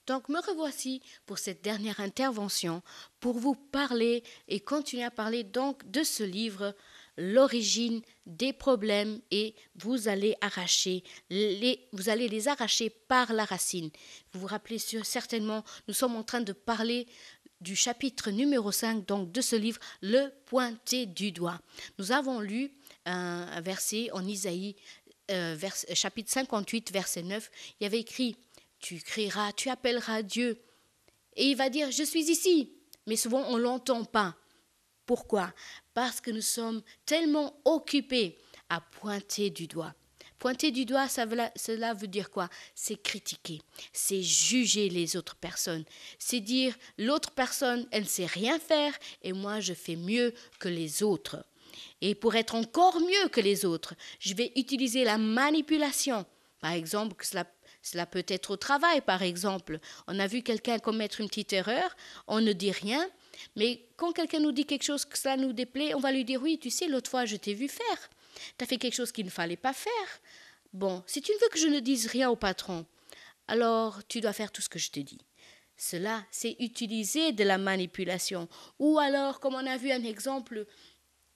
Donc me revoici pour cette dernière intervention pour vous parler et continuer à parler donc de ce livre, L'origine des problèmes, et vous allez les arracher par la racine. Vous vous rappelez certainement, nous sommes en train de parler du chapitre numéro 5 donc de ce livre, Le pointer du doigt. Nous avons lu un verset en Isaïe, chapitre 58, verset 9. Il y avait écrit: tu crieras, tu appelleras Dieu, et il va dire: je suis ici. Mais souvent on ne l'entend pas. Pourquoi? Parce que nous sommes tellement occupés à pointer du doigt. Pointer du doigt, cela veut dire quoi? C'est critiquer, c'est juger les autres personnes, c'est dire l'autre personne, elle ne sait rien faire et moi je fais mieux que les autres. Et pour être encore mieux que les autres, je vais utiliser la manipulation. Par exemple, cela peut être au travail, par exemple. On a vu quelqu'un commettre une petite erreur, on ne dit rien, mais quand quelqu'un nous dit quelque chose que cela nous déplaît, on va lui dire: oui, tu sais, l'autre fois je t'ai vu faire. Tu as fait quelque chose qu'il ne fallait pas faire. Bon, si tu ne veux que je ne dise rien au patron, alors tu dois faire tout ce que je te dis. Cela, c'est utiliser de la manipulation. Ou alors, comme on a vu un exemple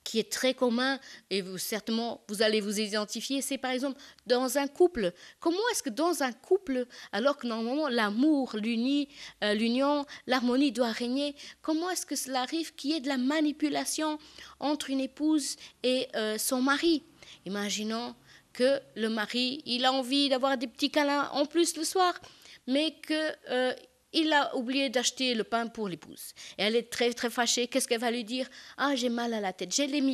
qui est très commun, et certainement vous allez vous identifier, c'est par exemple dans un couple. Comment est-ce que dans un couple, alors que normalement l'amour, l'union, l'harmonie doit régner, comment est-ce que cela arrive qu'il y ait de la manipulation entre une épouse et son mari? Imaginons que le mari, il a envie d'avoir des petits câlins en plus le soir, mais que il a oublié d'acheter le pain pour l'épouse. Et elle est très très fâchée. Qu'est-ce qu'elle va lui dire? Ah, j'ai mal à la tête, j'ai une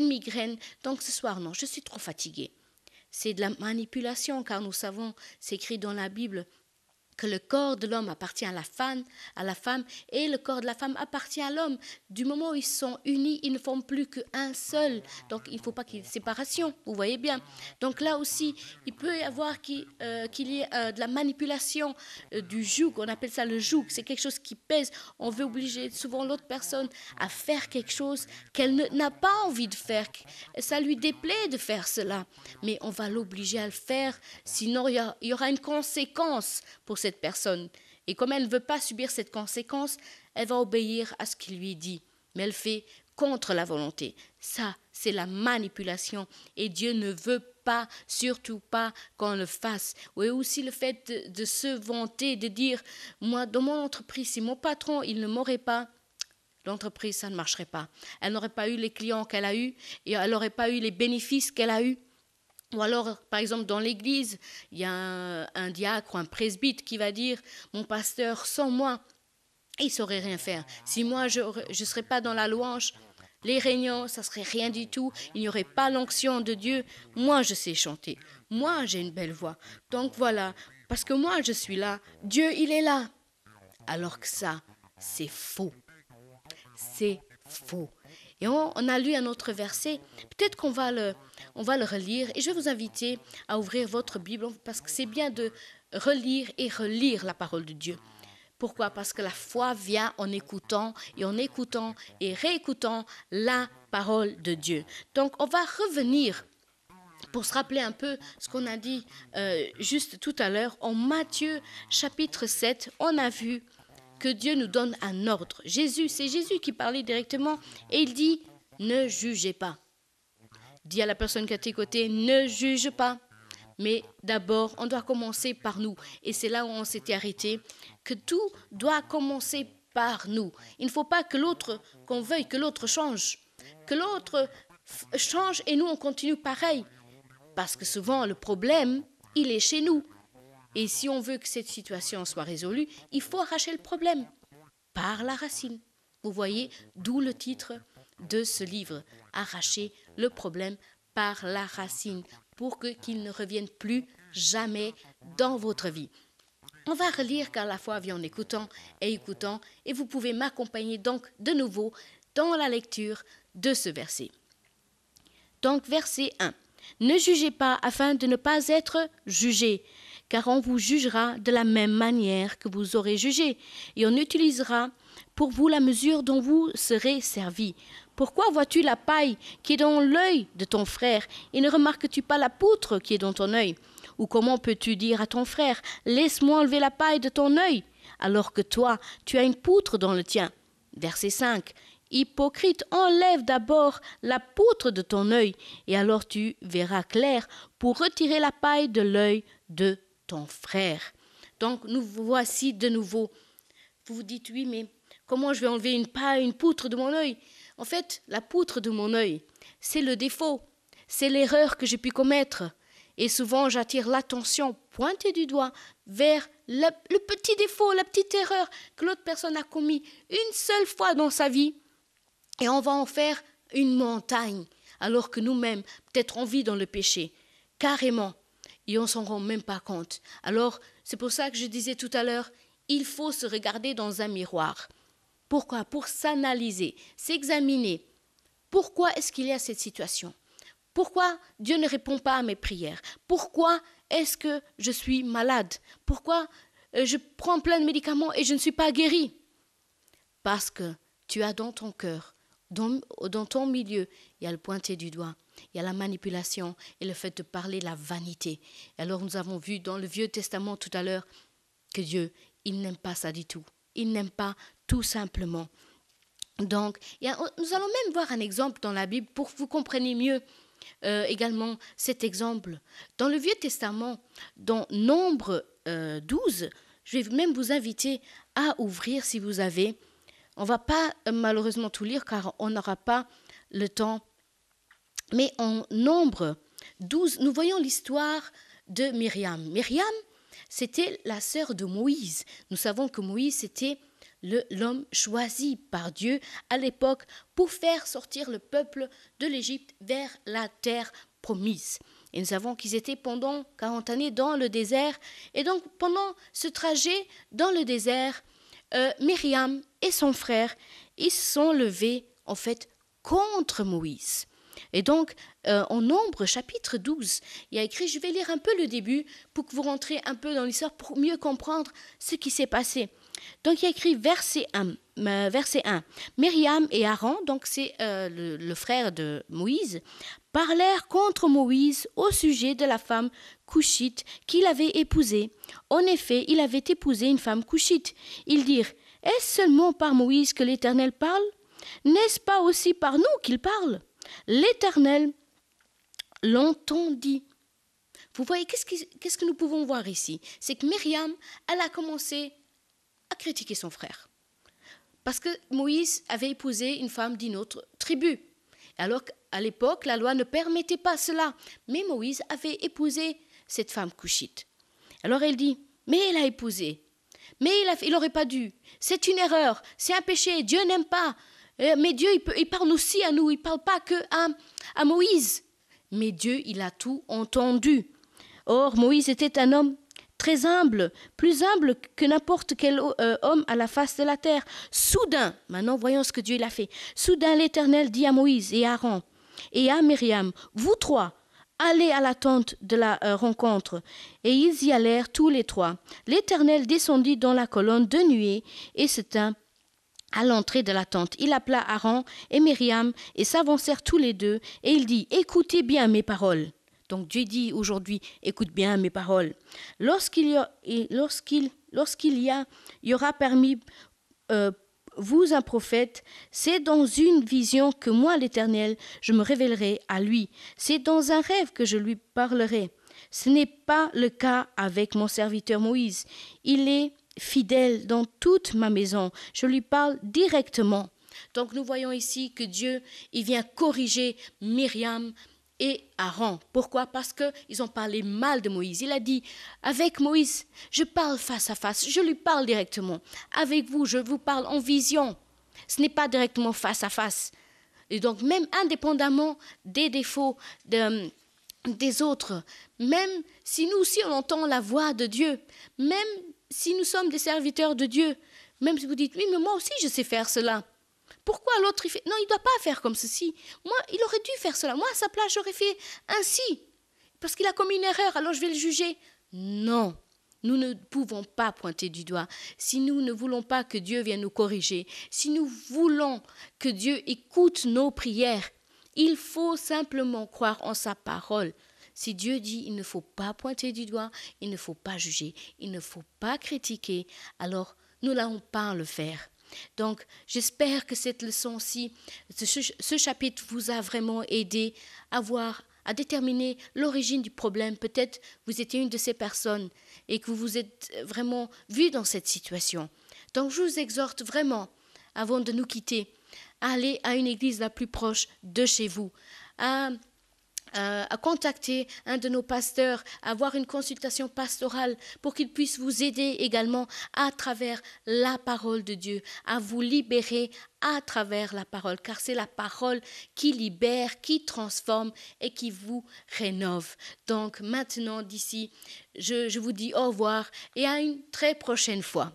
migraine, donc ce soir non, je suis trop fatiguée. C'est de la manipulation, car nous savons, c'est écrit dans la Bible, que le corps de l'homme appartient à la femme, et le corps de la femme appartient à l'homme. Du moment où ils sont unis, ils ne forment plus qu'un seul. Donc il ne faut pas qu'il y ait de séparation, vous voyez bien. Donc là aussi, il peut y avoir qu'il y ait de la manipulation du joug, on appelle ça le joug, c'est quelque chose qui pèse. On veut obliger souvent l'autre personne à faire quelque chose qu'elle n'a pas envie de faire. Ça lui déplaît de faire cela, mais on va l'obliger à le faire, sinon il y aura une conséquence pour cette personne. Et comme elle ne veut pas subir cette conséquence, elle va obéir à ce qu'il lui dit. Mais elle fait contre la volonté. Ça, c'est la manipulation. Et Dieu ne veut pas, surtout pas, qu'on le fasse. Et aussi le fait de se vanter, de dire: moi, dans mon entreprise, si mon patron, il ne m'aurait pas, l'entreprise, ça ne marcherait pas. Elle n'aurait pas eu les clients qu'elle a eus, et elle n'aurait pas eu les bénéfices qu'elle a eus. Ou alors, par exemple, dans l'église, il y a un diacre ou un presbyte qui va dire: mon pasteur, sans moi, il ne saurait rien faire. Si moi, je ne serais pas dans la louange, les réunions, ça ne serait rien du tout. Il n'y aurait pas l'onction de Dieu. Moi, je sais chanter. Moi, j'ai une belle voix. Donc voilà, parce que moi, je suis là. Dieu, il est là. Alors que ça, c'est faux. C'est faux. Et on a lu un autre verset. Peut-être qu'on va le relire. Et je vais vous inviter à ouvrir votre Bible, parce que c'est bien de relire et relire la parole de Dieu. Pourquoi? Parce que la foi vient en écoutant et réécoutant la parole de Dieu. Donc on va revenir pour se rappeler un peu ce qu'on a dit juste tout à l'heure. En Matthieu chapitre 7, on a vu que Dieu nous donne un ordre. C'est Jésus qui parlait directement, et il dit: ne jugez pas. Dis à la personne qui est à tes côtés: ne juge pas. Mais d'abord, on doit commencer par nous. Et c'est là où on s'était arrêté, que tout doit commencer par nous. Il ne faut pas qu'on veuille que l'autre change. Que l'autre change et nous, on continue pareil. Parce que souvent, le problème, il est chez nous. Et si on veut que cette situation soit résolue, il faut arracher le problème par la racine. Vous voyez, d'où le titre de ce livre: arracher le problème par la racine, pour qu'il ne revienne plus jamais dans votre vie. On va relire, car la foi vient en écoutant, et vous pouvez m'accompagner donc de nouveau dans la lecture de ce verset. Donc verset 1. Ne jugez pas afin de ne pas être jugés, car on vous jugera de la même manière que vous aurez jugé, et on utilisera pour vous la mesure dont vous serez servis. Pourquoi vois-tu la paille qui est dans l'œil de ton frère et ne remarques-tu pas la poutre qui est dans ton œil? Ou comment peux-tu dire à ton frère, laisse-moi enlever la paille de ton œil, alors que toi, tu as une poutre dans le tien? Verset 5. Hypocrite, enlève d'abord la poutre de ton œil, et alors tu verras clair pour retirer la paille de l'œil de ton frère. Donc nous voici de nouveau. Vous vous dites, oui, mais comment je vais enlever une paille, une poutre de mon œil? En fait, la poutre de mon œil, c'est le défaut, c'est l'erreur que j'ai pu commettre. Et souvent, j'attire l'attention pointée du doigt vers le petit défaut, la petite erreur que l'autre personne a commis une seule fois dans sa vie. Et on va en faire une montagne, alors que nous-mêmes, peut-être on vit dans le péché, carrément, et on ne s'en rend même pas compte. Alors, c'est pour ça que je disais tout à l'heure, il faut se regarder dans un miroir. Pourquoi? Pour s'analyser, s'examiner. Pourquoi est-ce qu'il y a cette situation? Pourquoi Dieu ne répond pas à mes prières? Pourquoi est-ce que je suis malade? Pourquoi je prends plein de médicaments et je ne suis pas guérie? Parce que tu as dans ton cœur, dans ton milieu, il y a le pointer du doigt, il y a la manipulation et le fait de parler la vanité. Et alors nous avons vu dans le Vieux Testament tout à l'heure que Dieu, il n'aime pas ça du tout. Il n'aime pas tout simplement. Donc, nous allons même voir un exemple dans la Bible pour que vous compreniez mieux également cet exemple. Dans le Vieux Testament, dans Nombre 12, je vais même vous inviter à ouvrir si vous avez. On ne va pas malheureusement tout lire car on n'aura pas le temps. Mais en Nombre 12, nous voyons l'histoire de Myriam. Myriam, c'était la sœur de Moïse. Nous savons que Moïse, c'était l'homme choisi par Dieu à l'époque pour faire sortir le peuple de l'Égypte vers la terre promise. Et nous savons qu'ils étaient pendant 40 années dans le désert. Et donc, pendant ce trajet dans le désert, Myriam et son frère, ils se sont levés, en fait, contre Moïse. Et donc, en Nombre, chapitre 12, il y a écrit, je vais lire un peu le début pour que vous rentrez un peu dans l'histoire pour mieux comprendre ce qui s'est passé. Donc, il y a écrit verset 1. Myriam et Aaron, donc c'est le frère de Moïse, parlèrent contre Moïse au sujet de la femme couchite qu'il avait épousée. En effet, il avait épousé une femme couchite. Ils dirent, est-ce seulement par Moïse que l'Éternel parle? N'est-ce pas aussi par nous qu'il parle? L'Éternel l'entendit. Vous voyez, qu'est-ce que nous pouvons voir ici? C'est que Myriam, elle a commencé à critiquer son frère. Parce que Moïse avait épousé une femme d'une autre tribu. Alors qu'à l'époque, la loi ne permettait pas cela. Mais Moïse avait épousé cette femme couchite. Alors elle dit, mais elle a épousé. Mais il n'aurait pas dû. C'est une erreur, c'est un péché, Dieu n'aime pas. Mais Dieu, il parle aussi à nous, il ne parle pas que à Moïse. Mais Dieu, il a tout entendu. Or, Moïse était un homme très humble, plus humble que n'importe quel homme à la face de la terre. Soudain, maintenant voyons ce que Dieu a fait. Soudain, l'Éternel dit à Moïse et à Aaron et à Myriam, vous trois, allez à la tente de la rencontre. Et ils y allèrent tous les trois. L'Éternel descendit dans la colonne de nuée et se tint à l'entrée de la tente. Il appela Aaron et Myriam et s'avancèrent tous les deux et il dit, écoutez bien mes paroles. Donc Dieu dit aujourd'hui, écoute bien mes paroles. Lorsqu'il y aura parmi vous un prophète, c'est dans une vision que moi l'Éternel, je me révélerai à lui. C'est dans un rêve que je lui parlerai. Ce n'est pas le cas avec mon serviteur Moïse. Il est fidèle dans toute ma maison. Je lui parle directement. Donc nous voyons ici que Dieu, il vient corriger Myriam et Aaron. Pourquoi? Parce qu'ils ont parlé mal de Moïse. Il a dit, avec Moïse, je parle face à face, je lui parle directement. Avec vous, je vous parle en vision. Ce n'est pas directement face à face. Et donc, même indépendamment des défauts des autres, même si nous aussi on entend la voix de Dieu, même si nous sommes des serviteurs de Dieu, même si vous dites, oui, mais moi aussi je sais faire cela. Pourquoi l'autre, il fait... Non, il ne doit pas faire comme ceci. Moi, il aurait dû faire cela. Moi, à sa place, j'aurais fait ainsi. Parce qu'il a commis une erreur, alors je vais le juger. Non. nous ne pouvons pas pointer du doigt, si nous ne voulons pas que Dieu vienne nous corriger, si nous voulons que Dieu écoute nos prières, il faut simplement croire en sa parole. Si Dieu dit il ne faut pas pointer du doigt, il ne faut pas juger, il ne faut pas critiquer, alors nous n'allons pas le faire. Donc, j'espère que cette leçon-ci, ce chapitre vous a vraiment aidé à déterminer l'origine du problème. Peut-être vous étiez une de ces personnes et que vous vous êtes vraiment vu dans cette situation. Donc, je vous exhorte vraiment, avant de nous quitter, à aller à une église la plus proche de chez vous, à contacter un de nos pasteurs, à avoir une consultation pastorale pour qu'il puisse vous aider également à travers la parole de Dieu, à vous libérer à travers la parole, car c'est la parole qui libère, qui transforme et qui vous rénove. Donc maintenant, d'ici, je vous dis au revoir et à une très prochaine fois.